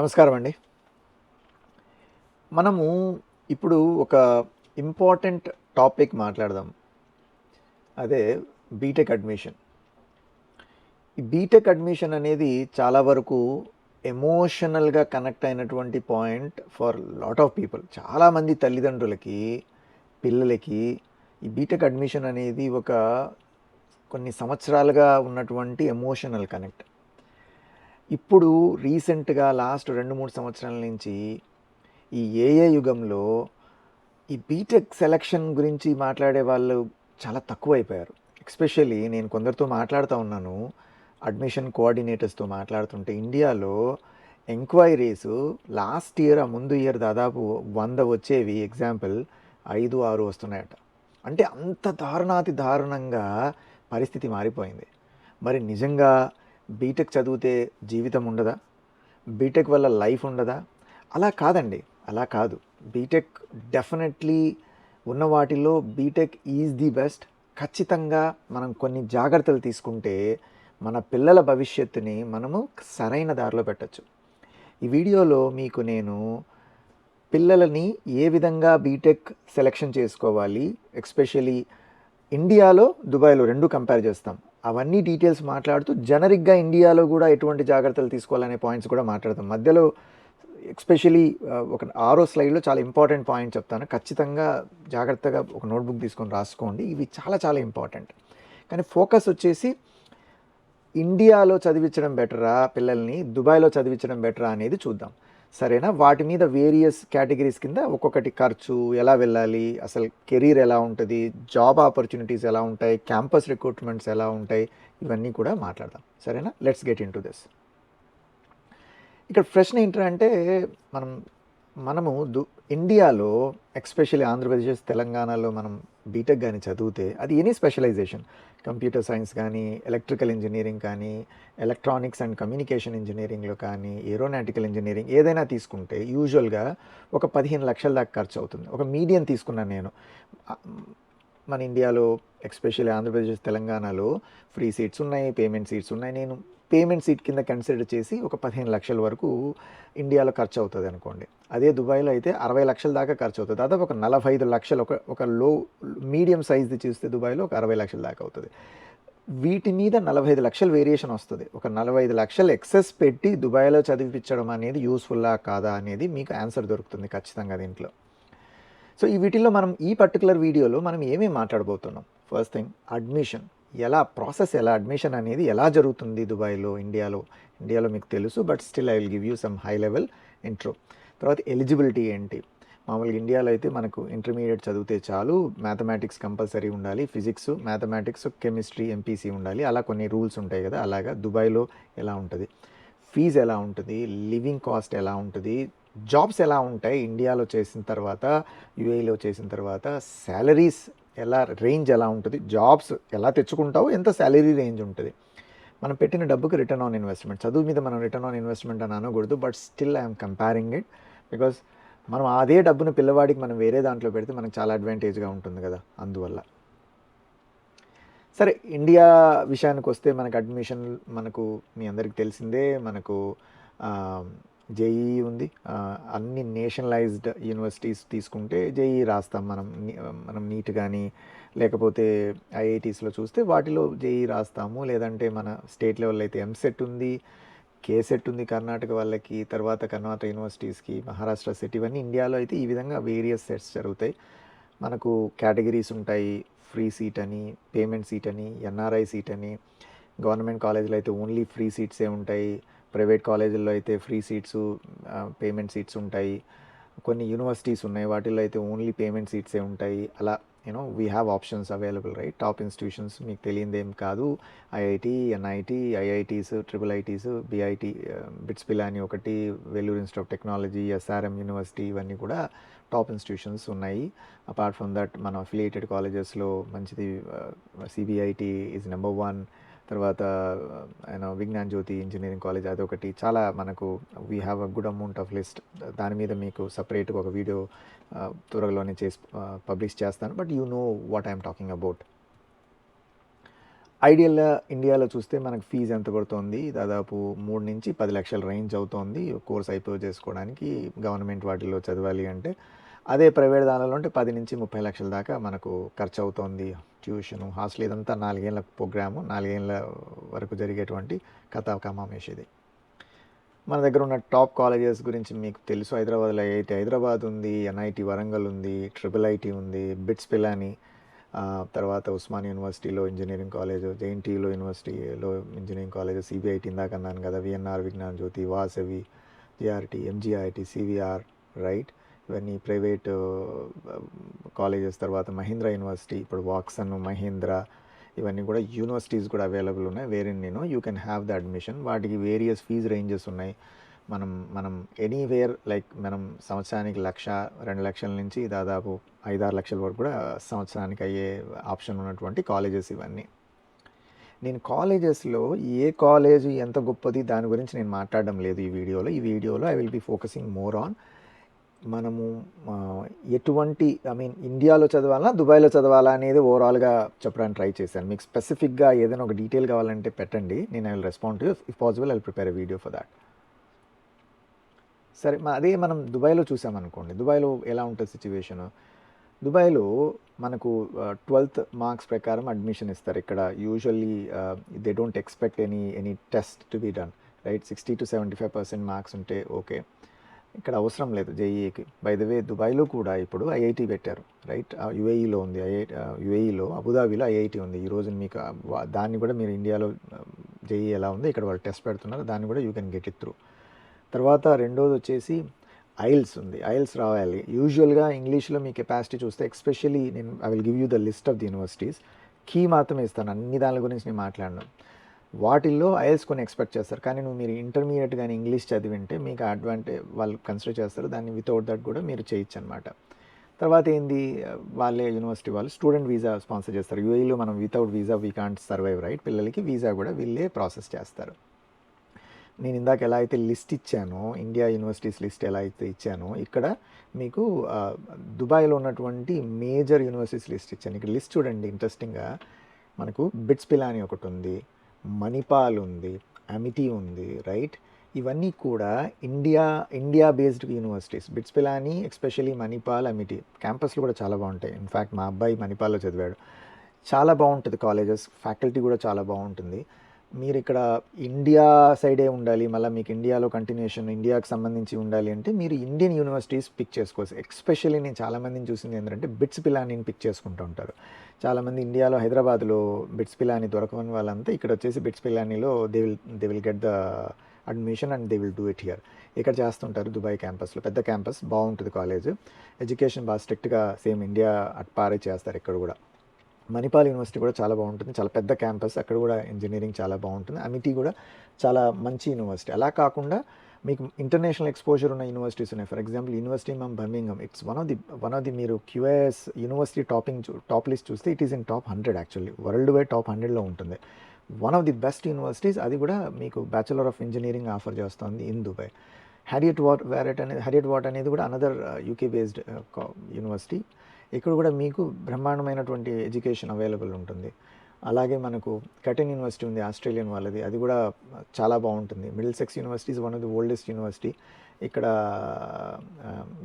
నమస్కారం అండి. మనము ఇప్పుడు ఒక ఇంపార్టెంట్ టాపిక్ మాట్లాడదాం. అదే బీటెక్ అడ్మిషన్. ఈ బీటెక్ అడ్మిషన్ అనేది చాలా వరకు ఎమోషనల్‌గా కనెక్ట్ అయినటువంటి point for lot of people. చాలామంది తల్లిదండ్రులకి, పిల్లలకి ఈ బీటెక్ అడ్మిషన్ అనేది ఒక కొన్ని సంవత్సరాలుగా ఉన్నటువంటి ఎమోషనల్ కనెక్ట్. ఇప్పుడు రీసెంట్‌గా లాస్ట్ 2, 3 సంవత్సరాల నుంచి ఈ ఏఐ యుగంలో ఈ బీటెక్ సెలక్షన్ గురించి మాట్లాడే వాళ్ళు చాలా తక్కువైపోయారు. ఎస్పెషల్లీ నేను కొందరితో మాట్లాడుతూ ఉన్నాను. అడ్మిషన్ కోఆర్డినేటర్స్‌తో మాట్లాడుతుంటే ఇండియాలో ఎంక్వైరీస్ లాస్ట్ ఇయర్, ఆ ముందు ఇయర్ దాదాపు 100 వచ్చేవి. ఎగ్జాంపుల్ 5, 6 వస్తున్నాయట. అంటే అంత దారుణాతి దారుణంగా పరిస్థితి మారిపోయింది. మరి నిజంగా బీటెక్ చదివితే జీవితం ఉండదా? బీటెక్ వల్ల లైఫ్ ఉండదా? అలా కాదండి. అలా కాదు. బీటెక్ డెఫినెట్లీ ఉన్న వాటిల్లో బీటెక్ ఈజ్ ది బెస్ట్. ఖచ్చితంగా మనం కొన్ని జాగ్రత్తలు తీసుకుంటే మన పిల్లల భవిష్యత్తుని మనము సరైన దారిలో పెట్టచ్చు. ఈ వీడియోలో మీకు నేను పిల్లలని ఏ విధంగా బీటెక్ సెలెక్షన్ చేసుకోవాలి, ఎస్పెషలీ ఇండియాలో, దుబాయ్లో 2 కంపేర్ చేస్తాం. అవన్నీ డీటెయిల్స్ మాట్లాడుతూ జనరిక్గా ఇండియాలో కూడా ఎటువంటి జాగ్రత్తలు తీసుకోవాలనే పాయింట్స్ కూడా మాట్లాడతాం. మధ్యలో ఎస్పెషలీ ఒక 6వ స్లైడ్లో చాలా ఇంపార్టెంట్ పాయింట్ చెప్తాను. ఖచ్చితంగా జాగ్రత్తగా ఒక నోట్బుక్ తీసుకొని రాసుకోండి. ఇవి చాలా చాలా ఇంపార్టెంట్. కానీ ఫోకస్ వచ్చేసి ఇండియాలో చదివించడం బెటరా పిల్లల్ని, దుబాయ్లో చదివించడం బెటరా అనేది చూద్దాం. సరేనా? వాటి మీద వేరియస్ కేటగిరీస్ కింద ఒక్కొక్కటి ఖర్చు, ఎలా వెళ్ళాలి, అసలు కెరీర్ ఎలా ఉంటుంది, జాబ్ ఆపర్చునిటీస్ ఎలా ఉంటాయి, క్యాంపస్ రిక్రూట్మెంట్స్ ఎలా ఉంటాయి, ఇవన్నీ కూడా మాట్లాడదాం. సరేనా? Let's get in to this. ఇక్కడ ప్రశ్న ఏంటంటే మనము ఇండియాలో ఎస్పెషల్లీ ఆంధ్రప్రదేశ్, తెలంగాణలో మనం బీటెక్ కానీ చదివితే అది ఎనీ స్పెషలైజేషన్, కంప్యూటర్ సైన్స్ కానీ, ఎలక్ట్రికల్ ఇంజనీరింగ్ కానీ, ఎలక్ట్రానిక్స్ అండ్ కమ్యూనికేషన్ ఇంజనీరింగ్లో కానీ, ఏరోనాటికల్ ఇంజనీరింగ్ ఏదైనా తీసుకుంటే యూజువల్గా ఒక 15 లక్షల దాకా ఖర్చు అవుతుంది. ఒక మీడియం తీసుకున్నాను నేను. మన ఇండియాలో ఎస్పెషల్లీ ఆంధ్రప్రదేశ్, తెలంగాణలో ఫ్రీ సీట్స్ ఉన్నాయి, పేమెంట్ సీట్స్ ఉన్నాయి. నేను పేమెంట్ సీట్ కింద కన్సిడర్ చేసి ఒక 15 లక్షల వరకు ఇండియాలో ఖర్చు అవుతుంది అనుకోండి. అదే దుబాయ్లో అయితే 60 లక్షల దాకా ఖర్చు అవుతుంది. దాదాపు ఒక 45 లక్షలు, ఒక మీడియం సైజ్ది చూస్తే దుబాయ్లో ఒక 60 లక్షల దాకా అవుతుంది. వీటి మీద 45 లక్షల వేరియేషన్ వస్తుంది. ఒక 45 లక్షలు ఎక్సెస్ పెట్టి దుబాయ్లో చదివించడం అనేది యూస్ఫుల్లా కాదా అనేది మీకు ఆన్సర్ దొరుకుతుంది ఖచ్చితంగా దీంట్లో. సో ఈ వీటిల్లో మనం ఈ పర్టికులర్ వీడియోలో మనం ఏమేమి మాట్లాడబోతున్నాం. ఫస్ట్ థింగ్, అడ్మిషన్ ప్రాసెస్ ఎలా, అడ్మిషన్ అనేది ఎలా జరుగుతుంది దుబాయ్లో, ఇండియాలో మీకు తెలుసు, but still I will give you some high level intro. తర్వాత ఎలిజిబిలిటీ ఏంటి. మామూలుగా ఇండియాలో అయితే మనకు ఇంటర్మీడియట్ చదివితే చాలు, మ్యాథమెటిక్స్ కంపల్సరీ ఉండాలి, ఫిజిక్స్, మ్యాథమెటిక్స్, కెమిస్ట్రీ, ఎంపీసీ ఉండాలి, అలా కొన్ని రూల్స్ ఉంటాయి కదా. అలాగా దుబాయ్లో ఎలా ఉంటుంది, ఫీజు ఎలా ఉంటుంది, లివింగ్ కాస్ట్ ఎలా ఉంటుంది, జాబ్స్ ఎలా ఉంటాయి, ఇండియాలో చేసిన తర్వాత, యూఏఈలో చేసిన తర్వాత శాలరీస్ ఎలా, రేంజ్ ఎలా ఉంటుంది, జాబ్స్ ఎలా తెచ్చుకుంటావు, ఎంత శాలరీ రేంజ్ ఉంటుంది, మనం పెట్టిన డబ్బుకి రిటర్న్ ఆన్ ఇన్వెస్ట్మెంట్. చదువు మీద మనం రిటర్న్ ఆన్ ఇన్వెస్ట్మెంట్ అని అనకూడదు, but still I'm comparing it because మనం అదే డబ్బును పిల్లవాడికి మనం వేరే దాంట్లో పెడితే మనకు చాలా అడ్వాంటేజ్గా ఉంటుంది కదా. అందువల్ల సరే, ఇండియా విషయానికి వస్తే మనకు అడ్మిషన్, మనకు మీ అందరికీ తెలిసిందే, మనకు జేఈ ఉంది. అన్ని నేషనలైజ్డ్ యూనివర్సిటీస్ తీసుకుంటే జేఈ రాస్తాం మనం నీట్ కానీ, లేకపోతే ఐఐటీస్లో చూస్తే వాటిలో జేఈ రాస్తాము. లేదంటే మన స్టేట్ లెవెల్ అయితే ఎంసెట్ ఉంది, కేసెట్ ఉంది కర్ణాటక వాళ్ళకి, తర్వాత కర్ణాటక యూనివర్సిటీస్కి, మహారాష్ట్ర సెట్, ఇవన్నీ ఇండియాలో అయితే ఈ విధంగా వేరియస్ సెట్స్ జరుగుతాయి. మనకు కేటగిరీస్ ఉంటాయి. ఫ్రీ సీట్ అని, పేమెంట్ సీట్ అని, ఎన్ఆర్ఐ సీట్ అని. గవర్నమెంట్ కాలేజీలో అయితే ఓన్లీ ఫ్రీ సీట్సే ఉంటాయి. ప్రైవేట్ కాలేజీల్లో అయితే ఫ్రీ సీట్స్, పేమెంట్ సీట్స్ ఉంటాయి. కొన్ని యూనివర్సిటీస్ ఉన్నాయి, వాటిల్లో అయితే ఓన్లీ పేమెంట్ సీట్సే ఉంటాయి. అలా we have options available, right. Top institutions మీకు తెలియదేం కాదు, IIT, NIT, IITs, triple ITs, BIT, BITS Pilani ఒకటి, Vellore institute of technology, SRM university, ఇవన్నీ కూడా టాప్ ఇన్స్టిట్యూషన్స్ ఉన్నాయి. అపార్ట్ ఫ్రమ్ దట్ మన అఫిలియేటెడ్ కాలేజెస్లో మంచిది సిబిఐటి ఈజ్ నెంబర్ 1. తర్వాత విజ్ఞాన్ జ్యోతి ఇంజనీరింగ్ కాలేజ్ అదొకటి. చాలా మనకు we have a good amount of list. దాని మీద మీకు సపరేట్గా ఒక వీడియో త్వరలోనే పబ్లిష్ చేస్తాను, but you know what I'm talking about. ఐడియల్‌గా ఇండియాలో చూస్తే మనకు ఫీజు ఎంత పడుతోంది? దాదాపు 3-10 లక్షల రేంజ్ అవుతోంది. కోర్స్ అయిపోయి చేసుకోవడానికి గవర్నమెంట్ వాటిల్లో చదవాలి అంటే. అదే ప్రైవేట్ దానిలో అంటే 10-30 లక్షల దాకా మనకు ఖర్చు అవుతోంది. ట్యూషను, హాస్టల్ ఇదంతా 4 ఏళ్ల ప్రోగ్రాము. 4 ఏళ్ల వరకు జరిగేటువంటి కథా కమామేష్ ఇది. మన దగ్గర ఉన్న టాప్ కాలేజెస్ గురించి మీకు తెలుసు. హైదరాబాద్లో ఐఐటీ హైదరాబాద్ ఉంది, ఎన్ఐటి వరంగల్ ఉంది, ట్రిపుల్ ఐటీ ఉంది, బిట్స్ పిలాని, తర్వాత ఉస్మాన్ యూనివర్సిటీలో ఇంజనీరింగ్ కాలేజ్, జేఎన్టీయూలో యూనివర్సిటీలో ఇంజనీరింగ్ కాలేజ్, సిబిఐటి ఇందాక అన్నాను కదా, VNR Vignan Jyothi, Vasavi, GRT, MGIT, CVR, right, ఇవన్నీ ప్రైవేట్ కాలేజెస్. తర్వాత మహీంద్రా యూనివర్సిటీ, ఇప్పుడు వాక్సన్, మహీంద్రా, ఇవన్నీ కూడా యూనివర్సిటీస్ కూడా అవైలబుల్ ఉన్నాయి. వేరే నేను you can have the admission. వాటికి వేరియస్ ఫీజ్ రేంజెస్ ఉన్నాయి. మనం ఎనీవేర్ లైక్ మనం సంవత్సరానికి 1,00,000-2 లక్షల నుంచి దాదాపు 5-6 లక్షల వరకు కూడా సంవత్సరానికి అయ్యే ఆప్షన్ ఉన్నటువంటి కాలేజెస్ ఇవన్నీ. నేను కాలేజెస్లో ఏ కాలేజ్ ఎంత గొప్పది దాని గురించి నేను మాట్లాడడం లేదు ఈ వీడియోలో. I will be focusing more on మనము ఎటువంటి ఇండియాలో చదవాలా, దుబాయ్లో చదవాలా అనేది ఓవరాల్గా చెప్పడానికి ట్రై చేశాను. మీకు స్పెసిఫిక్గా ఏదైనా ఒక డీటెయిల్ కావాలంటే పెట్టండి, నేను I will respond to you. If possible I will prepare a video for that. సరే, అదే మనం దుబాయ్లో చూసామనుకోండి. దుబాయ్లో ఎలా ఉంటుంది సిచ్యువేషను? దుబాయ్లో మనకు 12th మార్క్స్ ప్రకారం అడ్మిషన్ ఇస్తారు. ఇక్కడ usually they don't expect any test to be done, right. 60-75% marks ఉంటే ఓకే. ఇక్కడ అవసరం లేదు జేఈఈకి. బై ద వే దుబాయ్లో కూడా ఇప్పుడు ఐఐటి పెట్టారు, రైట్. యుఏఈలో ఉంది యుఏఈలో అబుదాబిలో ఐఐటి ఉంది. ఈరోజు మీకు దాన్ని కూడా మీరు ఇండియాలో జేఈఈ ఎలా ఉంది ఇక్కడ వాళ్ళు టెస్ట్ పెడుతున్నారు, దాన్ని కూడా you can get it through. తర్వాత రెండోది వచ్చేసి ఐఎల్స్ ఉంది. ఐఎల్స్ రావాలి. యూజువల్గా ఇంగ్లీష్లో మీ కెపాసిటీ చూస్తే, ఎస్పెషల్లీ నేను I will give you the list of the universities. కీ మాత్రమే ఇస్తాను, అన్ని దాని గురించి నేను మాట్లాడను. వాటిల్లో ఐఎల్స్ కొన్ని ఎక్స్పెక్ట్ చేస్తారు, కానీ మీరు ఇంటర్మీడియట్ కానీ ఇంగ్లీష్ చదివింటే మీకు అడ్వాంటేజ్ వాళ్ళు కన్సిడర్ చేస్తారు. దాన్ని వితౌట్ దట్ కూడా మీరు చేయొచ్చు అనమాట. తర్వాత ఏంది, వాళ్ళే యూనివర్సిటీ వాళ్ళు స్టూడెంట్ వీసా స్పాన్సర్ చేస్తారు. యూఏఈలో మనం without visa we can't survive, right. పిల్లలకి వీసా కూడా వీళ్ళే ప్రాసెస్ చేస్తారు. నేను ఇందాక ఎలా అయితే లిస్ట్ ఇచ్చానో, ఇండియా యూనివర్సిటీస్ లిస్ట్ ఎలా అయితే ఇచ్చానో, ఇక్కడ మీకు దుబాయ్లో ఉన్నటువంటి మేజర్ యూనివర్సిటీస్ లిస్ట్ ఇచ్చాను. ఇక్కడ లిస్ట్ చూడండి ఇంట్రెస్టింగ్గా. మనకు బిట్స్ పిలాని ఒకటి ఉంది, మణిపాల్ ఉంది, అమిటీ ఉంది, రైట్. ఇవన్నీ కూడా India based universities. BITS Pilani, especially Manipal, Amity క్యాంపస్లు కూడా చాలా బాగుంటాయి. ఇన్ఫ్యాక్ట్ మా అబ్బాయి మణిపాల్లో చదివాడు. చాలా బాగుంటుంది కాలేజెస్, ఫ్యాకల్టీ కూడా చాలా బాగుంటుంది. మీరు ఇక్కడ ఇండియా సైడే ఉండాలి, మళ్ళీ మీకు ఇండియాలో కంటిన్యూషన్ ఇండియాకి సంబంధించి ఉండాలి అంటే మీరు ఇండియన్ యూనివర్సిటీస్ పిక్ చేసుకోవచ్చు. ఎస్పెషల్లీ నేను చాలామందిని చూసింది ఏంటంటే బిట్స్ పిలానీని పిక్ చేసుకుంటూ ఉంటారు. చాలామంది ఇండియాలో హైదరాబాద్లో బిట్స్ పిలాని దొరకని వాళ్ళంతా ఇక్కడ వచ్చేసి బిట్స్ పిలానీలో they will get the admission and they will do it here. ఇక్కడ చేస్తుంటారు దుబాయ్ క్యాంపస్లో. పెద్ద క్యాంపస్, బాగుంటుంది కాలేజ్. ఎడ్యుకేషన్ బాగా స్ట్రిక్ట్గా సేమ్ ఇండియా అట్పారే చేస్తారు ఇక్కడ కూడా. మణిపాల్ యూనివర్సిటీ కూడా చాలా బాగుంటుంది, చాలా పెద్ద క్యాంపస్. అక్కడ కూడా ఇంజనీరింగ్ చాలా బాగుంటుంది. అమిటీ కూడా చాలా మంచి యూనివర్సిటీ. అలా కాకుండా మీకు ఇంటర్నేషనల్ ఎక్స్పోజర్ ఉన్న యూనివర్సిటీస్ ఉన్నాయి. For example university of Birmingham, it's one of the మీరు క్యూఎస్ యూనివర్సిటీ టాప్ లిస్ట్ చూస్తే it is in top 100. Actually world wide top 100లో ఉంటుంది. One of the best universities. అది కూడా మీకు బ్యాచులర్ ఆఫ్ ఇంజనీరింగ్ ఆఫర్ చేస్తుంది in Dubai. Heriot Watt అనేది కూడా అనదర్ యూకే బేస్డ్ యూనివర్సిటీ. ఇక్కడ కూడా మీకు బ్రహ్మాండమైనటువంటి ఎడ్యుకేషన్ అవైలబుల్ ఉంటుంది. అలాగే మనకు కటన్ యూనివర్సిటీ ఉంది, ఆస్ట్రేలియన్ వాళ్ళది. అది కూడా చాలా బాగుంటుంది. Middlesex university is one of the oldest university. ఇక్కడ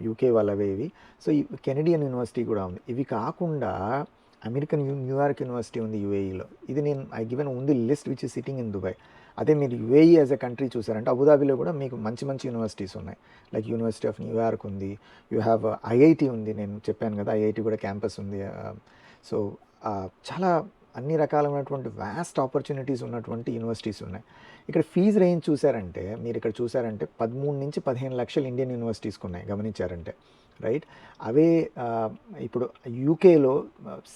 యూకే వాళ్ళవే ఇవి. సో ఈ కెనడియన్ యూనివర్సిటీ కూడా ఉంది. ఇవి కాకుండా అమెరికన్ న్యూయార్క్ యూనివర్సిటీ ఉంది యుఏఈలో. ఇది నేను I given only list which is sitting in Dubai. అదే మీరు యుఏఈ యాజ్ ఎ కంట్రీ చూసారంటే అబుదాబిలో కూడా మీకు మంచి యూనివర్సిటీస్ ఉన్నాయి. లైక్ యూనివర్సిటీ ఆఫ్ న్యూయార్క్ ఉంది, యూ హ్యావ్ ఐఐటి ఉంది. నేను చెప్పాను కదా ఐఐటి కూడా క్యాంపస్ ఉంది. సో చాలా అన్ని రకాలైనటువంటి వ్యాస్ట్ ఆపర్చునిటీస్ ఉన్నటువంటి యూనివర్సిటీస్ ఉన్నాయి. ఇక్కడ ఫీజు రేంజ్ చూసారంటే, మీరు ఇక్కడ చూసారంటే 13-15 లక్షలు ఇండియన్ యూనివర్సిటీస్కి ఉన్నాయి, గమనించారంటే, రైట్. అవే ఇప్పుడు యూకేలో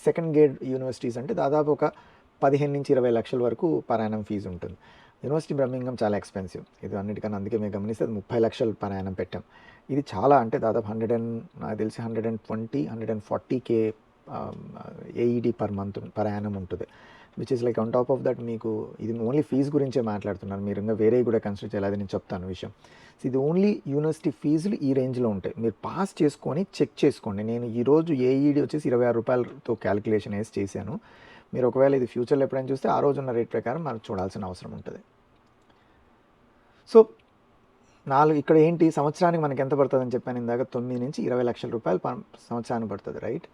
సెకండ్ గ్రేడ్ యూనివర్సిటీస్ అంటే దాదాపు ఒక 15-20 లక్షల వరకు పర్ యానం ఫీజు ఉంటుంది. యూనివర్సిటీ బర్మింగ్హామ్ చాలా ఎక్స్పెన్సివ్. ఇది అన్నిటికన్నా అందుకే మేము గమనిస్తే అది 30 లక్షలు పర్ యానం పెట్టాం. ఇది చాలా అంటే దాదాపు నాకు తెలిసి 120-140K AED per month per annum ఉంటుంది. Which is like on top of that. మీకు ఇది ఓన్లీ ఫీజు గురించే మాట్లాడుతున్నారు, మీరు ఇంకా వేరే కూడా కన్సిడర్ చేయాలి, అది నేను చెప్తాను విషయం. సో ఇది ఓన్లీ యూనివర్సిటీ ఫీజులు ఈ రేంజ్లో ఉంటాయి. మీరు పాస్ చేసుకొని చెక్ చేసుకోండి. నేను ఈరోజు ఏఈడి వచ్చేసి 26 రూపాయలతో క్యాలిక్యులేషన్ వేసి చేశాను. మీరు ఒకవేళ ఇది ఫ్యూచర్లో ఎప్పుడైనా చూస్తే ఆ రోజున్న రేట్ ప్రకారం మనం చూడాల్సిన అవసరం ఉంటుంది. సో ఇక్కడ ఏంటి సంవత్సరానికి మనకి ఎంత పడుతుందని చెప్పాను ఇందాక, 9 నుంచి 20 లక్షల రూపాయలు సంవత్సరానికి పడుతుంది, రైట్?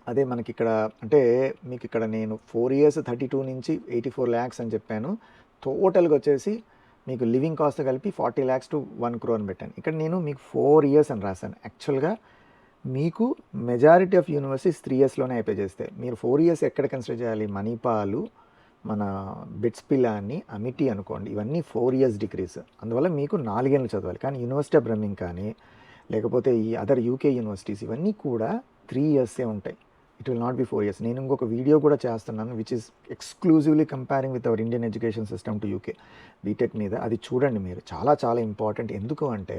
అదే మనకి ఇక్కడ అంటే మీకు ఇక్కడ నేను 4 years 32 నుంచి 84 lakhs అని చెప్పాను. టోటల్గా వచ్చేసి మీకు లివింగ్ కాస్ట్ కలిపి 40 lakhs to 1 crore అని పెట్టాను. ఇక్కడ నేను మీకు 4 years అని రాశాను. యాక్చువల్గా మీకు మెజారిటీ ఆఫ్ యూనివర్సిటీస్ 3 yearsలోనే అయిపోయి చేస్తే, మీరు 4 years ఎక్కడ కన్సిడర్ చేయాలి? మణిపాలు, మన బిట్స్ పిలాని, అమిటీ అనుకోండి, ఇవన్నీ 4 years డిగ్రీస్. అందువల్ల మీకు 4 ఏళ్ళు చదవాలి. కానీ యూనివర్సిటీ ఆఫ్ బ్రహ్మింగ్ కానీ లేకపోతే ఈ అదర్ యూకే యూనివర్సిటీస్ ఇవన్నీ కూడా 3 years ఉంటాయి. It will not be 4 years. నేను ఇంకొక వీడియో కూడా చేస్తున్నాను which is exclusively comparing with our Indian education system to UK B Tech మీద. అది చూడండి మీరు, చాలా చాలా ఇంపార్టెంట్. ఎందుకు అంటే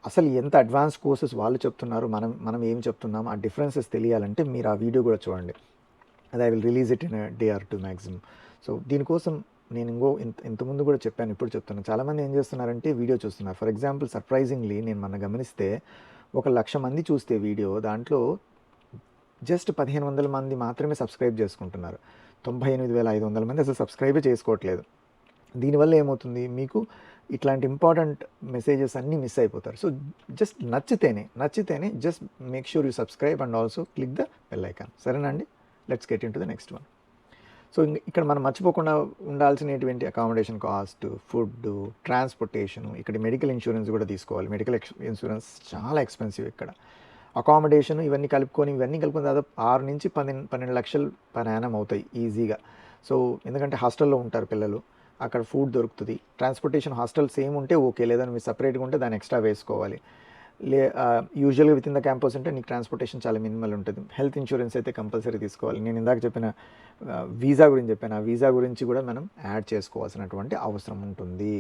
అసలు ఎంత అడ్వాన్స్ కోర్సెస్ వాళ్ళు చెప్తున్నారు, మనం ఏం చెప్తున్నాం, ఆ డిఫరెన్సెస్ తెలియాలంటే మీరు ఆ వీడియో కూడా చూడండి. అది I will release it in day or 2 maximum. So దీనికోసం నేను ఇంతకుముందు కూడా చెప్పాను, ఇప్పుడు చెప్తున్నాను. చాలామంది ఏం చేస్తున్నారంటే వీడియో చూస్తున్నారు. ఫర్ ఎగ్జాంపుల్ సర్ప్రైజింగ్లీ నేను మన గమనిస్తే 1,00,000 మంది చూస్తే వీడియో, దాంట్లో జస్ట్ 1,500 మంది మాత్రమే సబ్స్క్రైబ్ చేసుకుంటున్నారు. 98,500 మంది అసలు సబ్స్క్రైబే చేసుకోవట్లేదు. దీనివల్ల ఏమవుతుంది, మీకు ఇట్లాంటి ఇంపార్టెంట్ మెసేజెస్ అన్నీ మిస్ అయిపోతారు. సో జస్ట్ నచ్చితేనే just make sure you subscribe and also click the bell icon. సరేనా అండి? Let's get in to the next one. So ఇక్కడ మనం మర్చిపోకుండా ఉండాల్సినటువంటి అకామిడేషన్ కాస్ట్, ఫుడ్, ట్రాన్స్పోర్టేషన్, ఇక్కడ మెడికల్ ఇన్సూరెన్స్ కూడా తీసుకోవాలి. మెడికల్ ఇన్సూరెన్స్ చాలా ఎక్స్పెన్సివ్ ఇక్కడ. అకామిడేషన్ ఇవన్నీ కలుపుకొని దాదాపు 6 నుంచి 12 లక్షలు పర్ యానం అవుతాయి ఈజీగా. సో ఎందుకంటే హాస్టల్లో ఉంటారు పిల్లలు, అక్కడ ఫుడ్ దొరుకుతుంది. ట్రాన్స్పోర్టేషన్ హాస్టల్ సేమ్ ఉంటే ఓకే, లేదని మీరు సపరేట్గా ఉంటే దాన్ని ఎక్స్ట్రా వేసుకోవాలి. యూజువల్గా విత్ ఇన్ ద క్యాంపస్ ఉంటే నీకు ట్రాన్స్పోర్టేషన్ చాలా మినిమల్ ఉంటుంది. హెల్త్ ఇన్సూరెన్స్ అయితే కంపల్సరీ తీసుకోవాలి. నేను ఇందాక చెప్పిన వీసా గురించి చెప్పాను, ఆ వీసా గురించి కూడా మనం యాడ్ చేసుకోవాల్సినటువంటి అవసరం ఉంటుంది.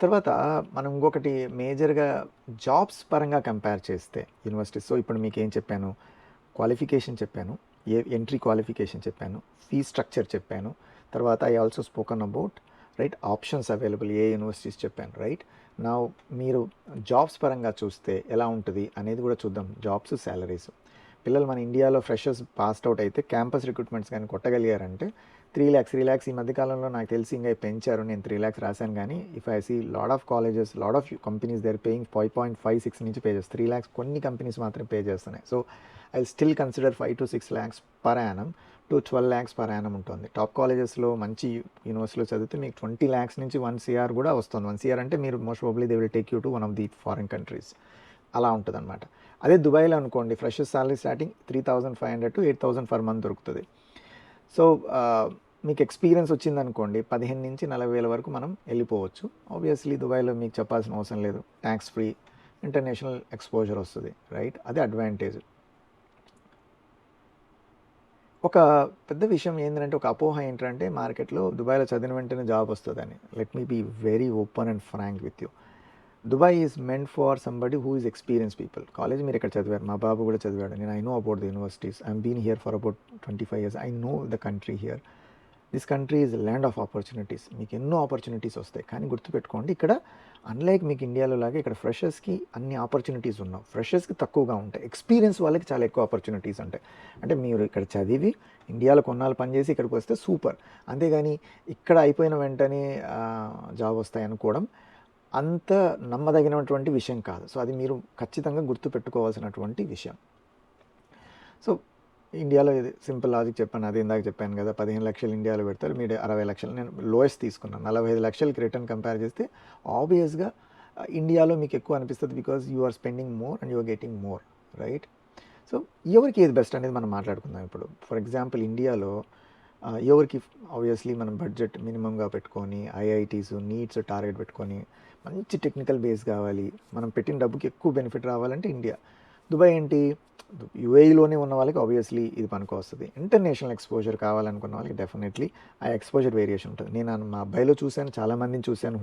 తర్వాత మనం ఇంకొకటి మేజర్గా జాబ్స్ పరంగా కంపేర్ చేస్తే యూనివర్సిటీస్. సో ఇప్పుడు మీకు ఏం చెప్పాను, క్వాలిఫికేషన్ చెప్పాను, ఎంట్రీ క్వాలిఫికేషన్ చెప్పాను, ఫీ స్ట్రక్చర్ చెప్పాను, తర్వాత I also spoken about right options available A universities చెప్పాను, రైట్? నా మీరు జాబ్స్ పరంగా చూస్తే ఎలా ఉంటుంది అనేది కూడా చూద్దాం. Jobs, salaries. పిల్లలు మన ఇండియాలో ఫ్రెషర్స్ పాస్డ్ అవుట్ అయితే క్యాంపస్ రిక్రూట్మెంట్స్ కానీ కొట్టగలిగారంటే 3 lakhs ఈ మధ్యకాలంలో నాకు తెలిసి ఇంకా పెంచారు. నేను 3 lakhs రాశాను. కానీ if I see lot of colleges, lot of companies they are paying 5.56 నుంచి పే చేస్తారు. 3 lakhs కొన్ని కంపెనీస్ మాత్రం పే చేస్తున్నాయి. So I still consider 5 to 6 lakhs per annum to 12 lakhs per annum ఉంటుంది. టాప్ కాలేజెస్లో మంచి యూనివర్సిటీలో చదివితే మీకు 20 lakhs నుంచి 1 crore కూడా వస్తుంది. 1 crore అంటే మీరు most probably they will take you to one of the foreign countries. అలా ఉంటుంది అనమాట. అదే దుబాయ్లో అనుకోండి, freshers salary starting 3,500 to 8,000 per month దొరుకుతుంది. సో మీకు ఎక్స్పీరియన్స్ వచ్చిందనుకోండి 15 నుంచి 40,000 వరకు మనం వెళ్ళిపోవచ్చు. ఆబ్వియస్లీ దుబాయ్లో మీకు చెప్పాల్సిన అవసరం లేదు, ట్యాక్స్ ఫ్రీ, ఇంటర్నేషనల్ ఎక్స్పోజర్ వస్తుంది, రైట్? అదే అడ్వాంటేజ్. ఒక పెద్ద విషయం ఏంటంటే, ఒక అపోహ ఏంటంటే మార్కెట్లో దుబాయ్లో చదివిన వెంటనే జాబ్ వస్తుందని. Let me be very open and frank with you. Dubai is meant for somebody who is experience people. College మీరు ఇక్కడ చదివారు, మా బాబు కూడా చదివాడు. నేను I know about the universities. I'm been here for about 25 years. I know the country here. This country is land of opportunities. మీకు ఎన్నో ఆపర్చునిటీస్ వస్తాయి. కానీ గుర్తుపెట్టుకోండి, ఇక్కడ అన్లైక్ మీకు ఇండియాలో లాగా ఇక్కడ ఫ్రెషర్స్కి అన్ని ఆపర్చునిటీస్ ఉన్నావు, ఫ్రెషర్స్కి తక్కువగా ఉంటాయి. ఎక్స్పీరియన్స్ వాళ్ళకి చాలా ఎక్కువ ఆపర్చునిటీస్ ఉంటాయి. అంటే మీరు ఇక్కడ చదివి ఇండియాలో కొన్నాళ్ళు పనిచేసి ఇక్కడికి వస్తే సూపర్, అంతేగాని ఇక్కడ అయిపోయిన వెంటనే జాబ్ వస్తాయి అనుకోవడం అంత నమ్మదగినటువంటి విషయం కాదు. సో అది మీరు ఖచ్చితంగా గుర్తుపెట్టుకోవాల్సినటువంటి విషయం. సో ఇండియాలో ఇది సింపుల్ లాజిక్ చెప్పాను, అది ఇందాక చెప్పాను కదా, 15 లక్షలు ఇండియాలో పెడతారు, మీరు 60 లక్షలు. నేను లోయెస్ట్ తీసుకున్నాను, 45 లక్షలకి రిటర్న్ కంపేర్ చేస్తే ఆబ్వియస్గా ఇండియాలో మీకు ఎక్కువ అనిపిస్తుంది, because you are spending more and you are getting more, right? So ఎవరికి ఏది బెస్ట్ అనేది మనం మాట్లాడుకుందాం ఇప్పుడు. ఫర్ ఎగ్జాంపుల్ ఇండియాలో ఎవరికి ఆబ్వియస్లీ మనం బడ్జెట్ మినిమంగా పెట్టుకొని ఐఐటీస్, నీట్స్ టార్గెట్ పెట్టుకొని మంచి టెక్నికల్ బేస్ కావాలి, మనం పెట్టిన డబ్బుకి ఎక్కువ బెనిఫిట్ రావాలంటే ఇండియా. దుబాయ్ ఏంటి, యూఏఈలోనే ఉన్న వాళ్ళకి ఆబ్వియస్లీ ఇది పనికి వస్తుంది. ఇంటర్నేషనల్ ఎక్స్పోజర్ కావాలనుకున్న వాళ్ళకి డెఫినెట్లీ ఆ ఎక్స్పోజర్ వేరియేషన్ ఉంటుంది. నేను మా అబ్బాయిలో చూశాను, చాలామందిని చూశాను.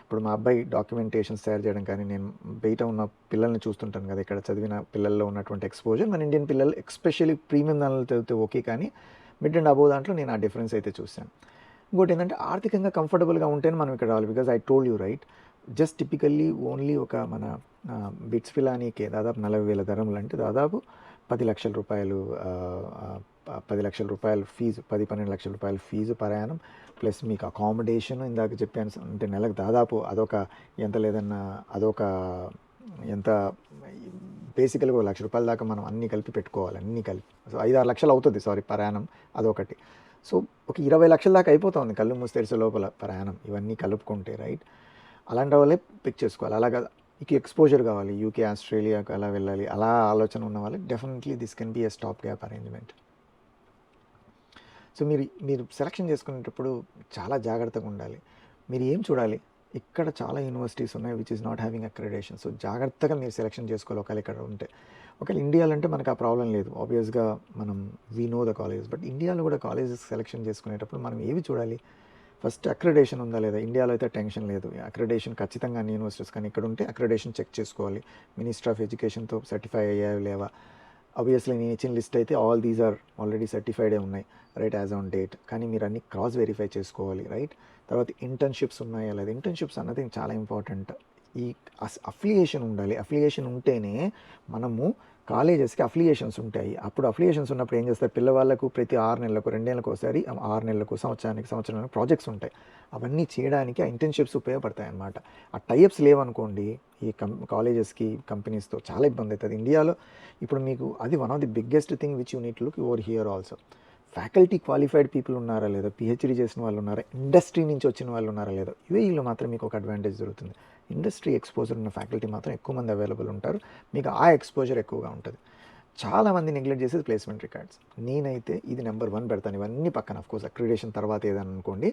ఇప్పుడు మా అబ్బాయి డాక్యుమెంటేషన్స్ తయారు చేయడం కానీ, నేను బయట ఉన్న పిల్లల్ని చూస్తుంటాను కదా, ఇక్కడ చదివిన పిల్లల్లో ఉన్నటువంటి ఎక్స్పోజర్ మన ఇండియన్ పిల్లలు ఎస్పెషల్లీ ప్రీమియం దానిలో చదివితే ఓకే, కానీ మిడ్ అండ్ అబోవ్ దాంట్లో నేను ఆ డిఫరెన్స్ అయితే చూశాను. ఇంకోటి ఏంటంటే ఆర్థికంగా కంఫర్టబుల్గా ఉంటేనే మనం ఇక్కడ రావాలి. Because I told you right, just typically only ఒక మన బిట్స్ పిలానీకే దాదాపు 40,000 dirhams అంటే దాదాపు 10 లక్షల రూపాయలు 10 లక్షల రూపాయలు ఫీజు, 10-12 లక్షల రూపాయల ఫీజు ప్రయాణం, ప్లస్ మీకు అకామిడేషన్ ఇందాక చెప్పాను, అంటే నెలకు దాదాపు అదొక ఎంత లేదన్నా అదొక ఎంత బేసికల్గా 1 లక్ష రూపాయల దాకా మనం అన్నీ కలిపి పెట్టుకోవాలి, అన్నీ కలిపి. సో 5-6 లక్షలు అవుతుంది, సారీ, ప్రయాణం అదొకటి. సో ఒక 20 లక్షల దాకా అయిపోతుంది కళ్ళు మూసి తెరిసే లోపల ప్రయాణం, ఇవన్నీ కలుపుకుంటే, రైట్? అలాంటి వాళ్ళే పిక్ చేసుకోవాలి. అలాగా మీకు ఎక్స్పోజర్ కావాలి, యూకే ఆస్ట్రేలియాకి అలా వెళ్ళాలి, అలా ఆలోచన ఉన్న వాళ్ళకి definitely this can be a stop gap arrangement. So మీరు సెలక్షన్ చేసుకునేటప్పుడు చాలా జాగ్రత్తగా ఉండాలి. మీరు ఏం చూడాలి, ఇక్కడ చాలా యూనివర్సిటీస్ ఉన్నాయి which is not having accreditation. So జాగ్రత్తగా మీరు సెలక్షన్ చేసుకోవాలి ఒకవేళ ఇక్కడ ఉంటే. ఒకవేళ ఇండియాలో అంటే మనకు ఆ ప్రాబ్లం లేదు, ఆబ్వియస్గా మనం we know the colleges. But ఇండియాలో కూడా కాలేజెస్ సెలక్షన్ చేసుకునేటప్పుడు మనం ఏవి చూడాలి, ఫస్ట్ అక్రెడిటేషన్ ఉందా లేదా. ఇండియాలో అయితే టెన్షన్ లేదు, అక్రెడిటేషన్ ఖచ్చితంగా అన్ని యూనివర్సిటీస్, కానీ ఇక్కడ ఉంటే అక్రెడిటేషన్ చెక్ చేసుకోవాలి. మినిస్టర్ ఆఫ్ ఎడ్యుకేషన్తో సర్టిఫై అయ్యాయి లేవా. ఆబ్వియస్లీ నేను ఇచ్చిన లిస్ట్ అయితే ఆల్ దీస్ ఆర్ ఆల్రెడీ సర్టిఫైడే ఉన్నాయి, రైట్, యాజ్ ఆన్ డేట్. కానీ మీరు అన్ని క్రాస్ వెరిఫై చేసుకోవాలి, రైట్. తర్వాత ఇంటర్న్షిప్స్ ఉన్నాయా లేదా. ఇంటర్న్షిప్స్ అన్నది చాలా ఇంపార్టెంట్. ఈ అఫిలియేషన్ ఉండాలి, అఫిలియేషన్ ఉంటేనే మనము కాలేజెస్కి అఫిలియేషన్స్ ఉంటాయి. అప్పుడు అఫిలియేషన్స్ ఉన్నప్పుడు ఏం చేస్తారు, పిల్లవాళ్ళకు ప్రతి 6 నెలలకు 2 నెలలకు ఒకసారి, 6 నెలలకు సంవత్సరానికి ప్రాజెక్ట్స్ ఉంటాయి. అవన్నీ చేయడానికి ఆ ఇంటర్న్షిప్స్ ఉపయోగపడతాయి అన్నమాట. ఆ టైప్స్ లేవనుకోండి ఈ కాలేజెస్కి కంపెనీస్తో చాలా ఇబ్బంది అవుతుంది. ఇండియాలో ఇప్పుడు మీకు అది one of the biggest thing which you need to look over here also. Faculty qualified people ఉన్నారా లేదా, పిహెచ్డీ చేసిన వాళ్ళు ఉన్నారా, ఇండస్ట్రీ నుంచి వచ్చిన వాళ్ళు ఉన్నారా లేదా. యూఏఈలో మాత్రం మీకు ఒక అడ్వాంటేజ్ దొరుకుతుంది, ఇండస్ట్రీ ఎక్స్పోజర్ ఉన్న ఫ్యాకల్టీ మాత్రం ఎక్కువ మంది అవైలబుల్ ఉంటారు, మీకు ఆ ఎక్స్పోజర్ ఎక్కువగా ఉంటుంది. చాలామంది నెగ్లెక్ట్ చేసేది ప్లేస్మెంట్ రికార్డ్స్. నేనైతే ఇది నెంబర్ 1 పెడతాను, ఇవన్నీ పక్కన. ఆఫ్కోర్స్ అక్రిడేషన్ తర్వాత ఏదని అనుకోండి,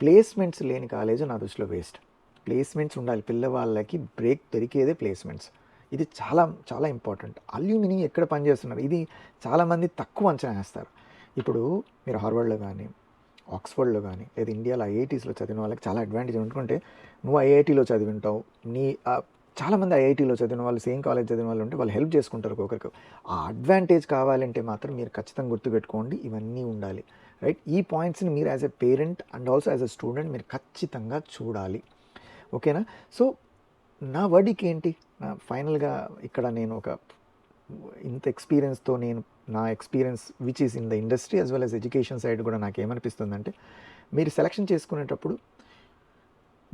ప్లేస్మెంట్స్ లేని కాలేజ్ నా దృష్టిలో వేస్ట్. ప్లేస్మెంట్స్ ఉండాలి, పిల్లవాళ్ళకి బ్రేక్ దొరికేదే ప్లేస్మెంట్స్. ఇది చాలా చాలా ఇంపార్టెంట్. అల్యూమిని ఎక్కడ పనిచేస్తున్నారు, ఇది చాలామంది తక్కువ అంచనా వేస్తారు. ఇప్పుడు మీరు హార్వర్డ్లో కానీ, ఆక్స్ఫర్డ్లో కానీ, లేదా ఇండియాలో ఐఐటీస్లో చదివిన వాళ్ళకి చాలా అడ్వాంటేజ్. ఎందుకంటే నువ్వు ఐఐటీలో చదివింటావు, చాలామంది ఐఐటీలో చదివిన వాళ్ళు, సేమ్ కాలేజ్ చదివిన వాళ్ళు ఉంటే వాళ్ళు హెల్ప్ చేసుకుంటారు ఒకరికి. ఆ అడ్వాంటేజ్ కావాలంటే మాత్రం మీరు ఖచ్చితంగా గుర్తుపెట్టుకోండి, ఇవన్నీ ఉండాలి, రైట్. ఈ పాయింట్స్ని మీరు as a parent and also as a student మీరు ఖచ్చితంగా చూడాలి, ఓకేనా. సో నా వర్డిక్ ఏంటి, నా ఫైనల్గా ఇక్కడ నేను ఒక ఇంత ఎక్స్పీరియన్స్తో నా experience which is in the industry as well as education side కూడా నాకు ఏమనిపిస్తుందంటే, మీరు సెలక్షన్ చేసుకునేటప్పుడు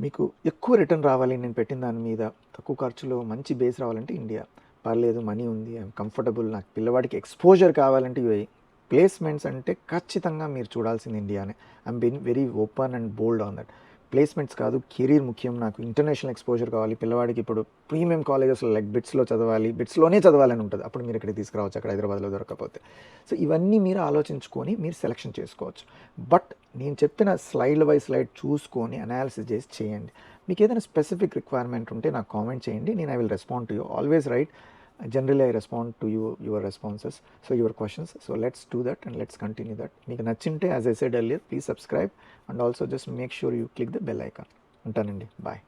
మీకు ఎక్కువ రిటర్న్ రావాలి, నేను పెట్టిన దాని మీద తక్కువ ఖర్చులో మంచి బేస్ రావాలంటే ఇండియా. పర్లేదు, మనీ ఉంది, ఐఎమ్ కంఫర్టబుల్, నాకు పిల్లవాడికి ఎక్స్పోజర్ కావాలంటే యూఏఈ. ప్లేస్మెంట్స్ అంటే ఖచ్చితంగా మీరు చూడాల్సింది ఇండియానే. I'm been very open and bold on that. Placements కాదు, కెరీర్ ముఖ్యం, నాకు ఇంటర్నేషనల్ ఎక్స్పోజర్ కావాలి, పిల్లవాడికి ఇప్పుడు ప్రీమియం కాలేజెస్లో లైక్ బిట్స్లో చదవాలి, బిట్స్లోనే చదవాలని ఉంటుంది, అప్పుడు మీరు ఇక్కడికి తీసుకురావచ్చు, అక్కడ హైదరాబాద్లో దొరకకపోతే. సో ఇవన్నీ మీరు ఆలోచించుకొని మీరు సెలెక్షన్ చేసుకోవచ్చు. బట్ నేను చెప్పిన స్లైడ్ బై స్లైడ్ చూసుకొని అనాలిసిస్ చేసి చేయండి. మీకు ఏదైనా స్పెసిఫిక్ రిక్వైర్మెంట్ ఉంటే నాకు కామెంట్ చేయండి, నేను I will respond to you. Always right, generally I respond to your responses, so your questions. So let's do that and let's continue that. Meeku nachinte, as I said earlier, please subscribe and also just make sure you click the bell icon. Untanandi, bye.